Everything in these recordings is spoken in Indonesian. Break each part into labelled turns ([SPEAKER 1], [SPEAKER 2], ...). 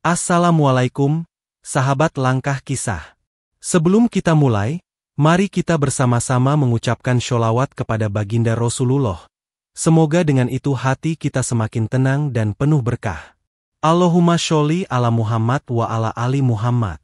[SPEAKER 1] Assalamualaikum, sahabat Langkah Kisah. Sebelum kita mulai, mari kita bersama-sama mengucapkan sholawat kepada baginda Rasulullah. Semoga dengan itu hati kita semakin tenang dan penuh berkah. Allahumma sholli ala Muhammad wa ala ali Muhammad.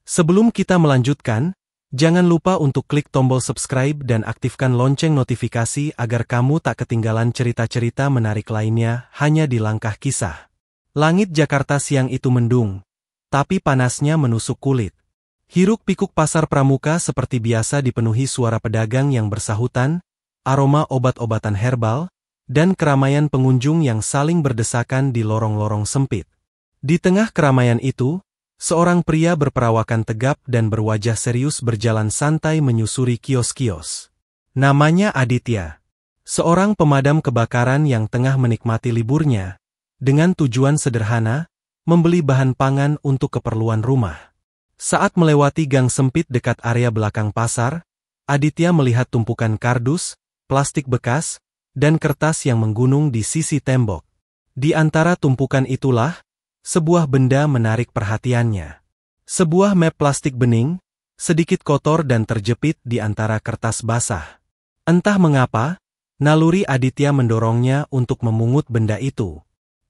[SPEAKER 1] Sebelum kita melanjutkan, jangan lupa untuk klik tombol subscribe dan aktifkan lonceng notifikasi agar kamu tak ketinggalan cerita-cerita menarik lainnya hanya di Langkah Kisah. Langit Jakarta siang itu mendung, tapi panasnya menusuk kulit. Hiruk-pikuk pasar pramuka seperti biasa dipenuhi suara pedagang yang bersahutan, aroma obat-obatan herbal, dan keramaian pengunjung yang saling berdesakan di lorong-lorong sempit. Di tengah keramaian itu, seorang pria berperawakan tegap dan berwajah serius berjalan santai menyusuri kios-kios. Namanya Aditya, seorang pemadam kebakaran yang tengah menikmati liburnya, dengan tujuan sederhana, membeli bahan pangan untuk keperluan rumah. Saat melewati gang sempit dekat area belakang pasar, Aditya melihat tumpukan kardus, plastik bekas, dan kertas yang menggunung di sisi tembok. Di antara tumpukan itulah, sebuah benda menarik perhatiannya. Sebuah map plastik bening, sedikit kotor dan terjepit di antara kertas basah. Entah mengapa, naluri Aditya mendorongnya untuk memungut benda itu.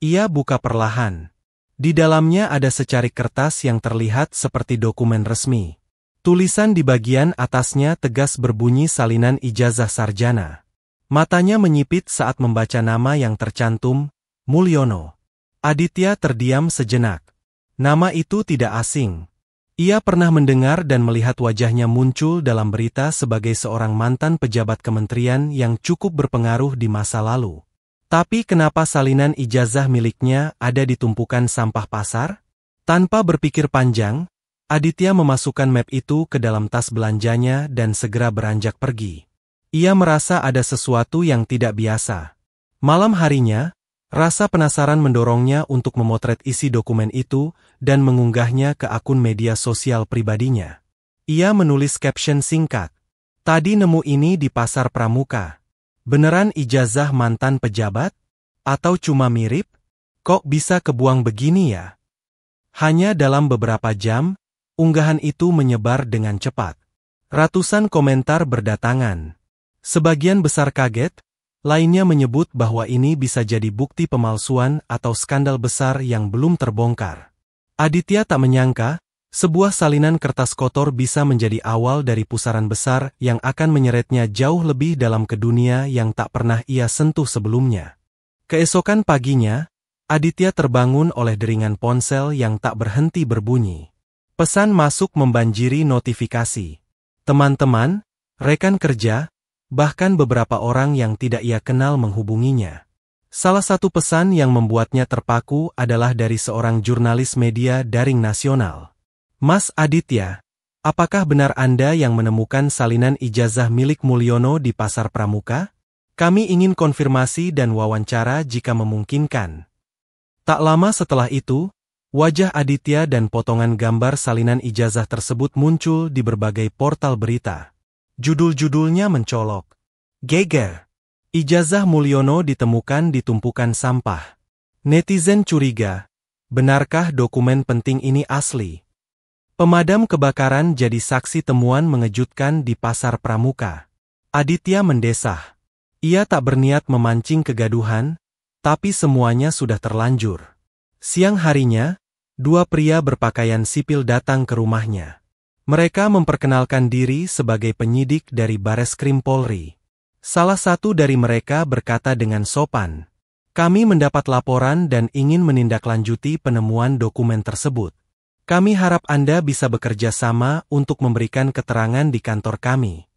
[SPEAKER 1] Ia buka perlahan. Di dalamnya ada secarik kertas yang terlihat seperti dokumen resmi. Tulisan di bagian atasnya tegas berbunyi salinan ijazah sarjana. Matanya menyipit saat membaca nama yang tercantum, Mulyono. Aditya terdiam sejenak. Nama itu tidak asing. Ia pernah mendengar dan melihat wajahnya muncul dalam berita sebagai seorang mantan pejabat kementerian yang cukup berpengaruh di masa lalu. Tapi kenapa salinan ijazah miliknya ada di tumpukan sampah pasar? Tanpa berpikir panjang, Aditya memasukkan map itu ke dalam tas belanjanya dan segera beranjak pergi. Ia merasa ada sesuatu yang tidak biasa. Malam harinya, rasa penasaran mendorongnya untuk memotret isi dokumen itu dan mengunggahnya ke akun media sosial pribadinya. Ia menulis caption singkat. Tadi nemu ini di pasar pramuka. Beneran ijazah mantan pejabat? Atau cuma mirip? Kok bisa kebuang begini ya? Hanya dalam beberapa jam, unggahan itu menyebar dengan cepat. Ratusan komentar berdatangan. Sebagian besar kaget, lainnya menyebut bahwa ini bisa jadi bukti pemalsuan atau skandal besar yang belum terbongkar. Aditya tak menyangka, sebuah salinan kertas kotor bisa menjadi awal dari pusaran besar yang akan menyeretnya jauh lebih dalam ke dunia yang tak pernah ia sentuh sebelumnya. Keesokan paginya, Aditya terbangun oleh deringan ponsel yang tak berhenti berbunyi. Pesan masuk membanjiri notifikasi. Teman-teman, rekan kerja, bahkan beberapa orang yang tidak ia kenal menghubunginya. Salah satu pesan yang membuatnya terpaku adalah dari seorang jurnalis media daring nasional. Mas Aditya, apakah benar Anda yang menemukan salinan ijazah milik Mulyono di pasar pramuka? Kami ingin konfirmasi dan wawancara jika memungkinkan. Tak lama setelah itu, wajah Aditya dan potongan gambar salinan ijazah tersebut muncul di berbagai portal berita. Judul-judulnya mencolok. Geger. Ijazah Mulyono ditemukan di tumpukan sampah. Netizen curiga. Benarkah dokumen penting ini asli? Pemadam kebakaran jadi saksi temuan mengejutkan di pasar pramuka. Aditya mendesah. Ia tak berniat memancing kegaduhan, tapi semuanya sudah terlanjur. Siang harinya, dua pria berpakaian sipil datang ke rumahnya. Mereka memperkenalkan diri sebagai penyidik dari Bareskrim Polri. Salah satu dari mereka berkata dengan sopan, "Kami mendapat laporan dan ingin menindaklanjuti penemuan dokumen tersebut. Kami harap Anda bisa bekerja sama untuk memberikan keterangan di kantor kami."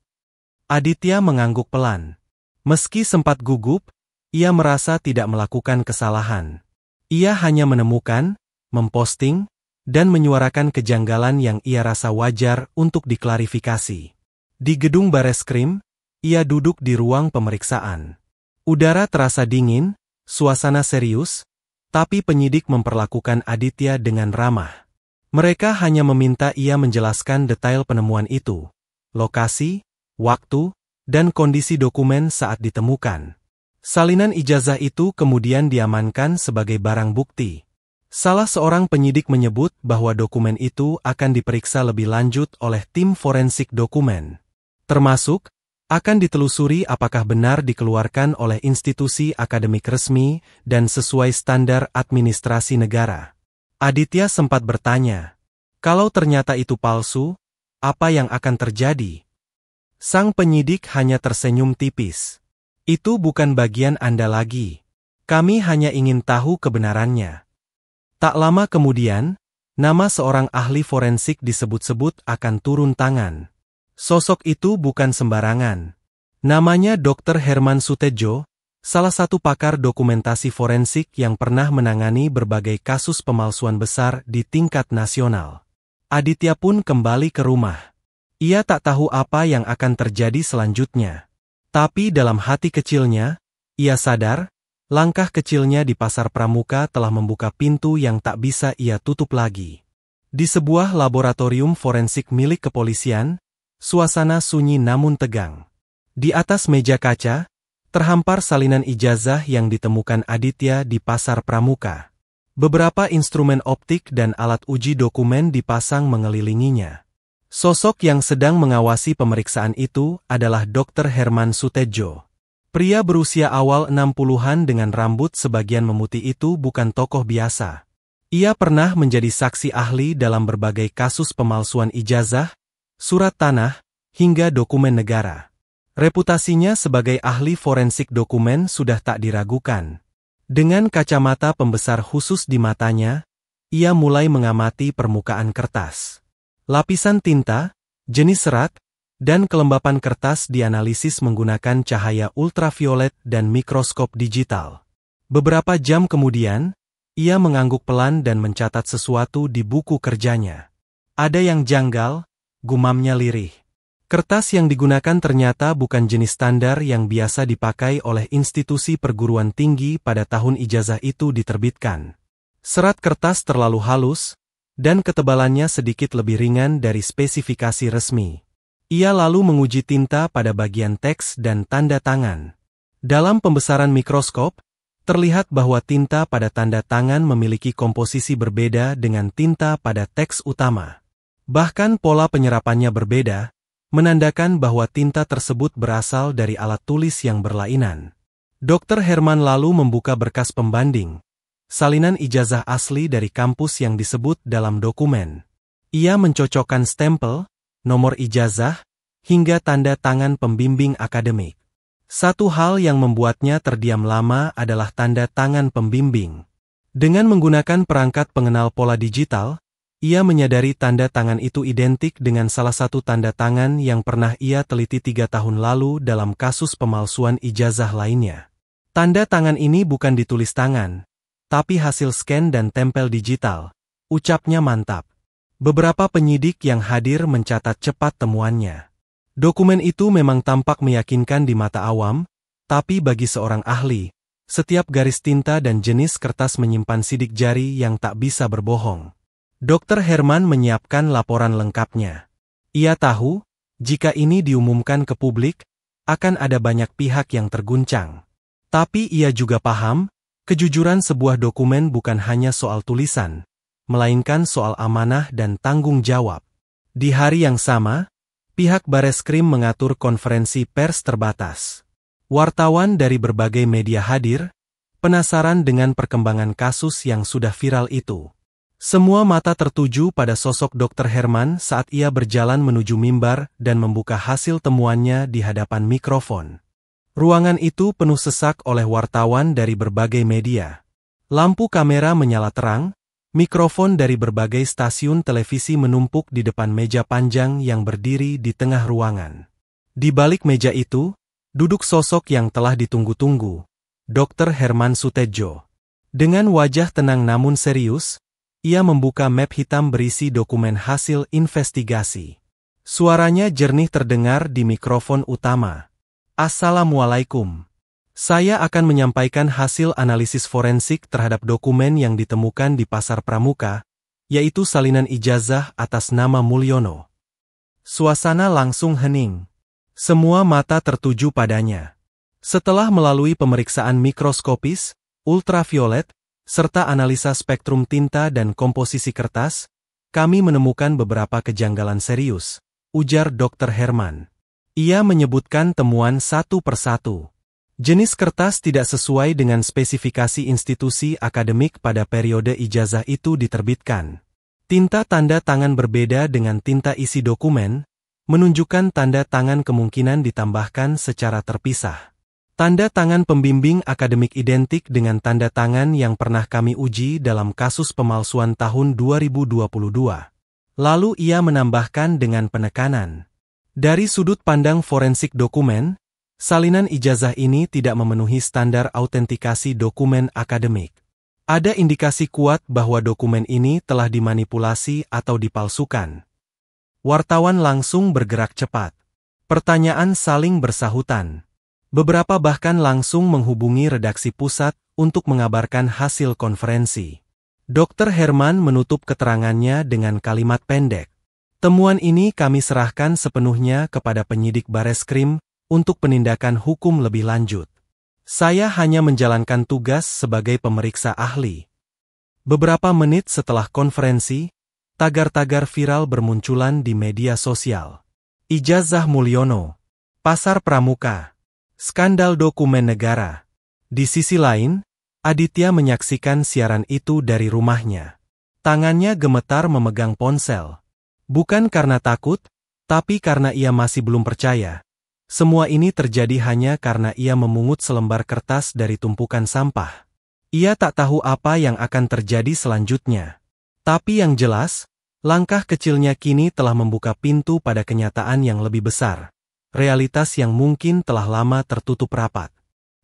[SPEAKER 1] Aditya mengangguk pelan. Meski sempat gugup, ia merasa tidak melakukan kesalahan. Ia hanya menemukan, memposting, dan menyuarakan kejanggalan yang ia rasa wajar untuk diklarifikasi. Di gedung Bareskrim, ia duduk di ruang pemeriksaan. Udara terasa dingin, suasana serius, tapi penyidik memperlakukan Aditya dengan ramah. Mereka hanya meminta ia menjelaskan detail penemuan itu, lokasi, waktu, dan kondisi dokumen saat ditemukan. Salinan ijazah itu kemudian diamankan sebagai barang bukti. Salah seorang penyidik menyebut bahwa dokumen itu akan diperiksa lebih lanjut oleh tim forensik dokumen. Termasuk, akan ditelusuri apakah benar dikeluarkan oleh institusi akademik resmi dan sesuai standar administrasi negara. Aditya sempat bertanya, kalau ternyata itu palsu, apa yang akan terjadi? Sang penyidik hanya tersenyum tipis. Itu bukan bagian Anda lagi. Kami hanya ingin tahu kebenarannya. Tak lama kemudian, nama seorang ahli forensik disebut-sebut akan turun tangan. Sosok itu bukan sembarangan. Namanya Dr. Herman Sutedjo, salah satu pakar dokumentasi forensik yang pernah menangani berbagai kasus pemalsuan besar di tingkat nasional. Aditya pun kembali ke rumah. Ia tak tahu apa yang akan terjadi selanjutnya. Tapi dalam hati kecilnya, ia sadar, langkah kecilnya di Pasar Pramuka telah membuka pintu yang tak bisa ia tutup lagi. Di sebuah laboratorium forensik milik kepolisian, suasana sunyi namun tegang. Di atas meja kaca, terhampar salinan ijazah yang ditemukan Aditya di Pasar Pramuka. Beberapa instrumen optik dan alat uji dokumen dipasang mengelilinginya. Sosok yang sedang mengawasi pemeriksaan itu adalah Dr. Herman Sutedjo. Pria berusia awal 60-an dengan rambut sebagian memutih itu bukan tokoh biasa. Ia pernah menjadi saksi ahli dalam berbagai kasus pemalsuan ijazah, surat tanah, hingga dokumen negara. Reputasinya sebagai ahli forensik dokumen sudah tak diragukan. Dengan kacamata pembesar khusus di matanya, ia mulai mengamati permukaan kertas. Lapisan tinta, jenis serat, dan kelembapan kertas dianalisis menggunakan cahaya ultraviolet dan mikroskop digital. Beberapa jam kemudian, ia mengangguk pelan dan mencatat sesuatu di buku kerjanya. Ada yang janggal, gumamnya lirih. Kertas yang digunakan ternyata bukan jenis standar yang biasa dipakai oleh institusi perguruan tinggi pada tahun ijazah itu diterbitkan. Serat kertas terlalu halus, dan ketebalannya sedikit lebih ringan dari spesifikasi resmi. Ia lalu menguji tinta pada bagian teks dan tanda tangan. Dalam pembesaran mikroskop, terlihat bahwa tinta pada tanda tangan memiliki komposisi berbeda dengan tinta pada teks utama. Bahkan pola penyerapannya berbeda, menandakan bahwa tinta tersebut berasal dari alat tulis yang berlainan. Dr. Herman lalu membuka berkas pembanding, salinan ijazah asli dari kampus yang disebut dalam dokumen. Ia mencocokkan stempel, nomor ijazah, hingga tanda tangan pembimbing akademik. Satu hal yang membuatnya terdiam lama adalah tanda tangan pembimbing. Dengan menggunakan perangkat pengenal pola digital, ia menyadari tanda tangan itu identik dengan salah satu tanda tangan yang pernah ia teliti 3 tahun lalu dalam kasus pemalsuan ijazah lainnya. Tanda tangan ini bukan ditulis tangan, tapi hasil scan dan tempel digital, ucapnya mantap. Beberapa penyidik yang hadir mencatat cepat temuannya. Dokumen itu memang tampak meyakinkan di mata awam, tapi bagi seorang ahli, setiap garis tinta dan jenis kertas menyimpan sidik jari yang tak bisa berbohong. Dr. Herman menyiapkan laporan lengkapnya. Ia tahu, jika ini diumumkan ke publik, akan ada banyak pihak yang terguncang. Tapi ia juga paham, kejujuran sebuah dokumen bukan hanya soal tulisan, melainkan soal amanah dan tanggung jawab. Di hari yang sama, pihak Bareskrim mengatur konferensi pers terbatas. Wartawan dari berbagai media hadir, penasaran dengan perkembangan kasus yang sudah viral itu. Semua mata tertuju pada sosok Dr. Herman saat ia berjalan menuju mimbar dan membuka hasil temuannya di hadapan mikrofon. Ruangan itu penuh sesak oleh wartawan dari berbagai media. Lampu kamera menyala terang, mikrofon dari berbagai stasiun televisi menumpuk di depan meja panjang yang berdiri di tengah ruangan. Di balik meja itu, duduk sosok yang telah ditunggu-tunggu, Dr. Herman Sutedjo. Dengan wajah tenang namun serius, ia membuka map hitam berisi dokumen hasil investigasi. Suaranya jernih terdengar di mikrofon utama. Assalamualaikum. Saya akan menyampaikan hasil analisis forensik terhadap dokumen yang ditemukan di Pasar Pramuka, yaitu salinan ijazah atas nama Mulyono. Suasana langsung hening. Semua mata tertuju padanya. Setelah melalui pemeriksaan mikroskopis, ultraviolet, serta analisa spektrum tinta dan komposisi kertas, kami menemukan beberapa kejanggalan serius, ujar Dr. Herman. Ia menyebutkan temuan satu persatu. Jenis kertas tidak sesuai dengan spesifikasi institusi akademik pada periode ijazah itu diterbitkan. Tinta tanda tangan berbeda dengan tinta isi dokumen, menunjukkan tanda tangan kemungkinan ditambahkan secara terpisah. Tanda tangan pembimbing akademik identik dengan tanda tangan yang pernah kami uji dalam kasus pemalsuan tahun 2022. Lalu ia menambahkan dengan penekanan. Dari sudut pandang forensik dokumen, salinan ijazah ini tidak memenuhi standar autentikasi dokumen akademik. Ada indikasi kuat bahwa dokumen ini telah dimanipulasi atau dipalsukan. Wartawan langsung bergerak cepat. Pertanyaan saling bersahutan. Beberapa bahkan langsung menghubungi redaksi pusat untuk mengabarkan hasil konferensi. Dr. Herman menutup keterangannya dengan kalimat pendek. Temuan ini kami serahkan sepenuhnya kepada penyidik Bareskrim untuk penindakan hukum lebih lanjut. Saya hanya menjalankan tugas sebagai pemeriksa ahli. Beberapa menit setelah konferensi, tagar-tagar viral bermunculan di media sosial. Ijazah Mulyono. Pasar Pramuka. Skandal dokumen negara. Di sisi lain, Aditya menyaksikan siaran itu dari rumahnya. Tangannya gemetar memegang ponsel. Bukan karena takut, tapi karena ia masih belum percaya. Semua ini terjadi hanya karena ia memungut selembar kertas dari tumpukan sampah. Ia tak tahu apa yang akan terjadi selanjutnya. Tapi yang jelas, langkah kecilnya kini telah membuka pintu pada kenyataan yang lebih besar. Realitas yang mungkin telah lama tertutup rapat.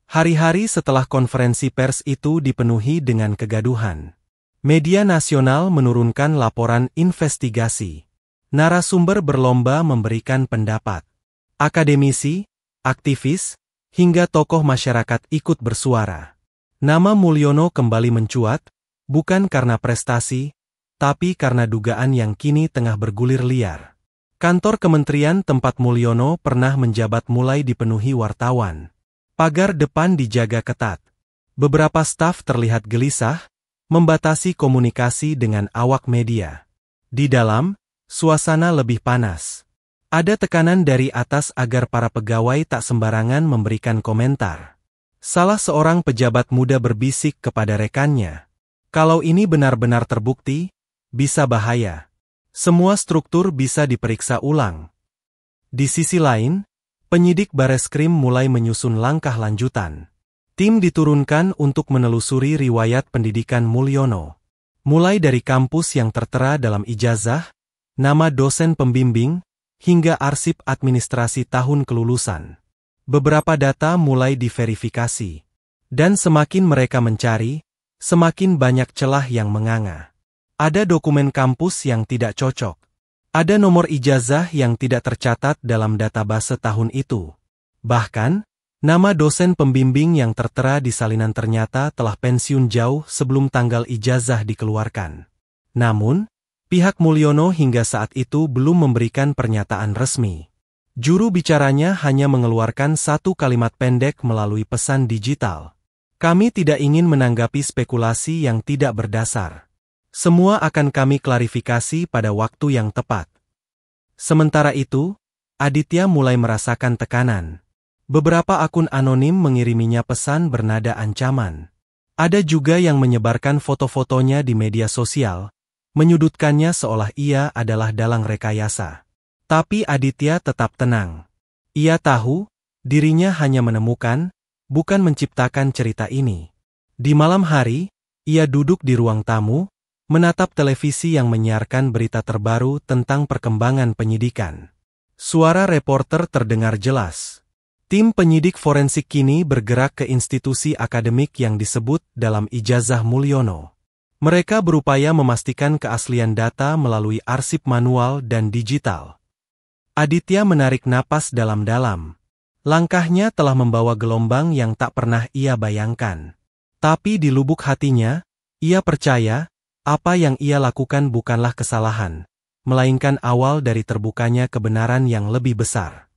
[SPEAKER 1] Hari-hari setelah konferensi pers itu dipenuhi dengan kegaduhan. Media nasional menurunkan laporan investigasi. Narasumber berlomba memberikan pendapat. Akademisi, aktivis, hingga tokoh masyarakat ikut bersuara. Nama Mulyono kembali mencuat, bukan karena prestasi, tapi karena dugaan yang kini tengah bergulir liar. Kantor kementerian tempat Mulyono pernah menjabat mulai dipenuhi wartawan. Pagar depan dijaga ketat. Beberapa staf terlihat gelisah, membatasi komunikasi dengan awak media. Di dalam, suasana lebih panas. Ada tekanan dari atas agar para pegawai tak sembarangan memberikan komentar. Salah seorang pejabat muda berbisik kepada rekannya. Kalau ini benar-benar terbukti, bisa bahaya. Semua struktur bisa diperiksa ulang. Di sisi lain, penyidik Bareskrim mulai menyusun langkah lanjutan. Tim diturunkan untuk menelusuri riwayat pendidikan Mulyono. Mulai dari kampus yang tertera dalam ijazah, nama dosen pembimbing, hingga arsip administrasi tahun kelulusan. Beberapa data mulai diverifikasi. Dan semakin mereka mencari, semakin banyak celah yang menganga. Ada dokumen kampus yang tidak cocok. Ada nomor ijazah yang tidak tercatat dalam database tahun itu. Bahkan, nama dosen pembimbing yang tertera di salinan ternyata telah pensiun jauh sebelum tanggal ijazah dikeluarkan. Namun, pihak Mulyono hingga saat itu belum memberikan pernyataan resmi. Juru bicaranya hanya mengeluarkan satu kalimat pendek melalui pesan digital. Kami tidak ingin menanggapi spekulasi yang tidak berdasar. Semua akan kami klarifikasi pada waktu yang tepat. Sementara itu, Aditya mulai merasakan tekanan. Beberapa akun anonim mengiriminya pesan bernada ancaman. Ada juga yang menyebarkan foto-fotonya di media sosial, menyudutkannya seolah ia adalah dalang rekayasa. Tapi Aditya tetap tenang. Ia tahu, dirinya hanya menemukan, bukan menciptakan cerita ini. Di malam hari, ia duduk di ruang tamu, menatap televisi yang menyiarkan berita terbaru tentang perkembangan penyidikan. Suara reporter terdengar jelas. Tim penyidik forensik kini bergerak ke institusi akademik yang disebut dalam ijazah Mulyono. Mereka berupaya memastikan keaslian data melalui arsip manual dan digital. Aditya menarik napas dalam-dalam. Langkahnya telah membawa gelombang yang tak pernah ia bayangkan. Tapi di lubuk hatinya, ia percaya, apa yang ia lakukan bukanlah kesalahan, melainkan awal dari terbukanya kebenaran yang lebih besar.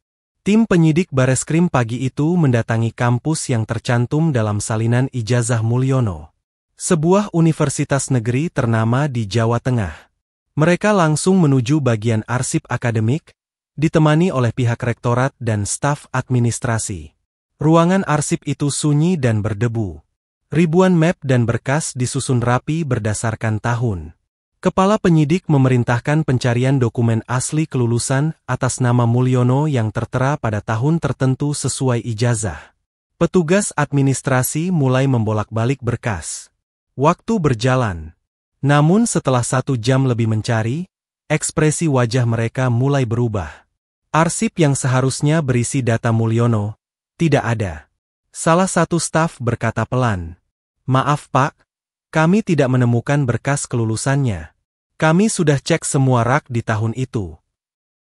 [SPEAKER 1] Tim penyidik Bareskrim pagi itu mendatangi kampus yang tercantum dalam salinan ijazah Mulyono. sebuah universitas negeri ternama di Jawa Tengah. Mereka langsung menuju bagian arsip akademik, ditemani oleh pihak rektorat dan staf administrasi. Ruangan arsip itu sunyi dan berdebu. Ribuan map dan berkas disusun rapi berdasarkan tahun. Kepala penyidik memerintahkan pencarian dokumen asli kelulusan atas nama Mulyono yang tertera pada tahun tertentu sesuai ijazah. Petugas administrasi mulai membolak-balik berkas. Waktu berjalan. Namun setelah 1 jam lebih mencari, ekspresi wajah mereka mulai berubah. Arsip yang seharusnya berisi data Mulyono, tidak ada. Salah satu staf berkata pelan, "Maaf Pak, kami tidak menemukan berkas kelulusannya. Kami sudah cek semua rak di tahun itu."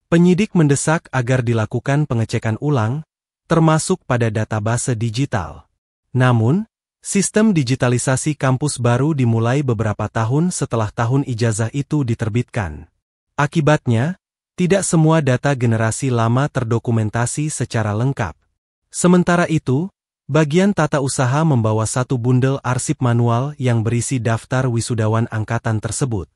[SPEAKER 1] Penyidik mendesak agar dilakukan pengecekan ulang, termasuk pada database digital. Namun, sistem digitalisasi kampus baru dimulai beberapa tahun setelah tahun ijazah itu diterbitkan. Akibatnya, tidak semua data generasi lama terdokumentasi secara lengkap. Sementara itu, bagian tata usaha membawa 1 bundel arsip manual yang berisi daftar wisudawan angkatan tersebut.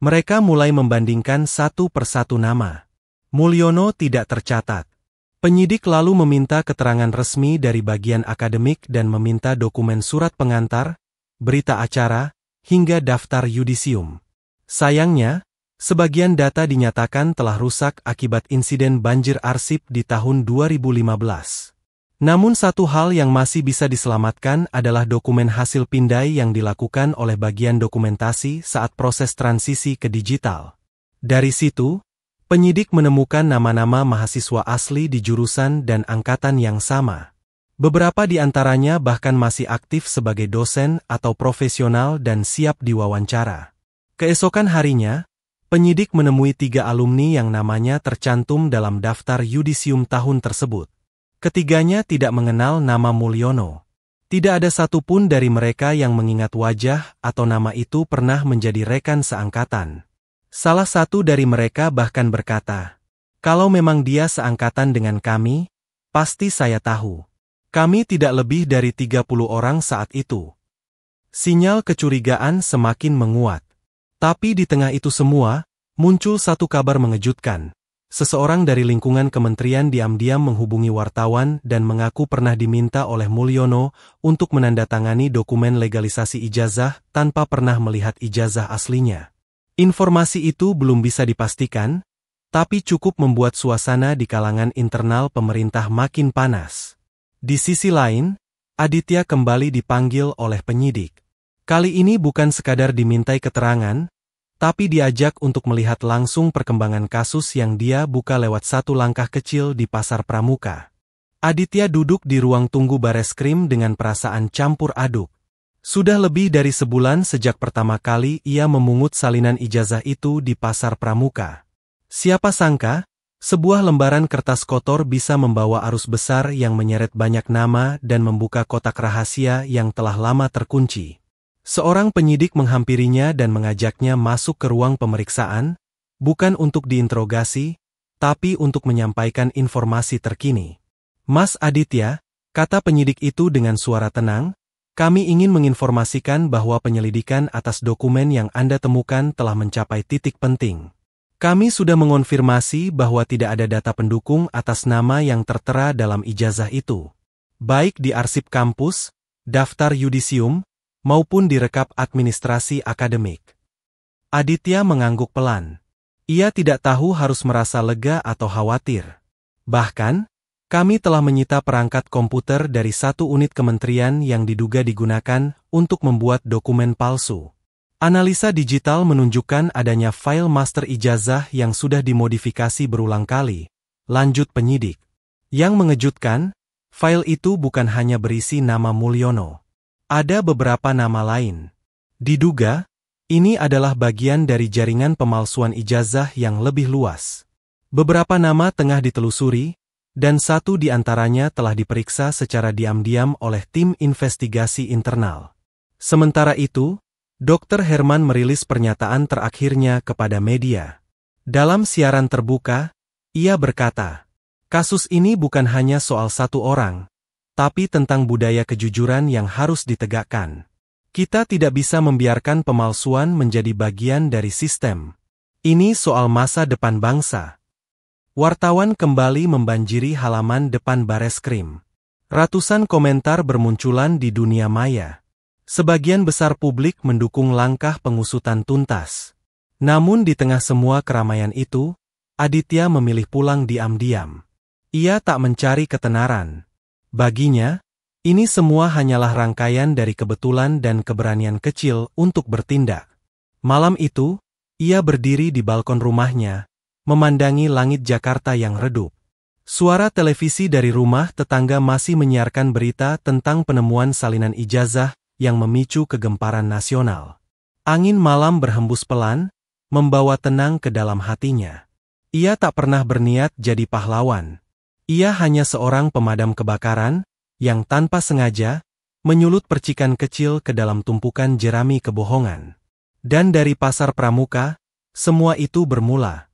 [SPEAKER 1] Mereka mulai membandingkan satu persatu nama. Mulyono tidak tercatat. Penyidik lalu meminta keterangan resmi dari bagian akademik dan meminta dokumen surat pengantar, berita acara, hingga daftar yudisium. Sayangnya, sebagian data dinyatakan telah rusak akibat insiden banjir arsip di tahun 2015. Namun satu hal yang masih bisa diselamatkan adalah dokumen hasil pindai yang dilakukan oleh bagian dokumentasi saat proses transisi ke digital. Dari situ, penyidik menemukan nama-nama mahasiswa asli di jurusan dan angkatan yang sama. Beberapa di antaranya bahkan masih aktif sebagai dosen atau profesional dan siap diwawancara. Keesokan harinya, penyidik menemui 3 alumni yang namanya tercantum dalam daftar yudisium tahun tersebut. Ketiganya tidak mengenal nama Mulyono. Tidak ada satupun dari mereka yang mengingat wajah atau nama itu pernah menjadi rekan seangkatan. Salah satu dari mereka bahkan berkata, "Kalau memang dia seangkatan dengan kami, pasti saya tahu. Kami tidak lebih dari 30 orang saat itu." Sinyal kecurigaan semakin menguat. Tapi di tengah itu semua, muncul satu kabar mengejutkan. Seseorang dari lingkungan kementerian diam-diam menghubungi wartawan dan mengaku pernah diminta oleh Mulyono untuk menandatangani dokumen legalisasi ijazah tanpa pernah melihat ijazah aslinya. Informasi itu belum bisa dipastikan, tapi cukup membuat suasana di kalangan internal pemerintah makin panas. Di sisi lain, Aditya kembali dipanggil oleh penyidik. Kali ini bukan sekadar dimintai keterangan, tapi diajak untuk melihat langsung perkembangan kasus yang dia buka lewat 1 langkah kecil di Pasar Pramuka. Aditya duduk di ruang tunggu Bareskrim dengan perasaan campur aduk. Sudah lebih dari sebulan sejak pertama kali ia memungut salinan ijazah itu di Pasar Pramuka. Siapa sangka, sebuah lembaran kertas kotor bisa membawa arus besar yang menyeret banyak nama dan membuka kotak rahasia yang telah lama terkunci. Seorang penyidik menghampirinya dan mengajaknya masuk ke ruang pemeriksaan, bukan untuk diinterogasi, tapi untuk menyampaikan informasi terkini. "Mas Aditya," kata penyidik itu dengan suara tenang, "kami ingin menginformasikan bahwa penyelidikan atas dokumen yang Anda temukan telah mencapai titik penting. Kami sudah mengonfirmasi bahwa tidak ada data pendukung atas nama yang tertera dalam ijazah itu, baik di arsip kampus, daftar yudisium, maupun di rekap administrasi akademik." Aditya mengangguk pelan. Ia tidak tahu harus merasa lega atau khawatir. "Bahkan, kami telah menyita perangkat komputer dari 1 unit kementerian yang diduga digunakan untuk membuat dokumen palsu. Analisa digital menunjukkan adanya file master ijazah yang sudah dimodifikasi berulang kali," lanjut penyidik. Yang mengejutkan, file itu bukan hanya berisi nama Mulyono. Ada beberapa nama lain. Diduga, ini adalah bagian dari jaringan pemalsuan ijazah yang lebih luas. Beberapa nama tengah ditelusuri, dan 1 di antaranya telah diperiksa secara diam-diam oleh tim investigasi internal. Sementara itu, Dr. Herman merilis pernyataan terakhirnya kepada media. Dalam siaran terbuka, ia berkata, "Kasus ini bukan hanya soal 1 orang, tapi tentang budaya kejujuran yang harus ditegakkan. Kita tidak bisa membiarkan pemalsuan menjadi bagian dari sistem. Ini soal masa depan bangsa. Wartawan kembali membanjiri halaman depan Bareskrim. Ratusan komentar bermunculan di dunia maya. Sebagian besar publik mendukung langkah pengusutan tuntas. Namun di tengah semua keramaian itu, Aditya memilih pulang diam-diam. Ia tak mencari ketenaran. Baginya, ini semua hanyalah rangkaian dari kebetulan dan keberanian kecil untuk bertindak. Malam itu, ia berdiri di balkon rumahnya, memandangi langit Jakarta yang redup. Suara televisi dari rumah tetangga masih menyiarkan berita tentang penemuan salinan ijazah yang memicu kegemparan nasional. Angin malam berhembus pelan, membawa tenang ke dalam hatinya. Ia tak pernah berniat jadi pahlawan. Ia hanya seorang pemadam kebakaran, yang tanpa sengaja, menyulut percikan kecil ke dalam tumpukan jerami kebohongan. Dan dari pasar pramuka, semua itu bermula.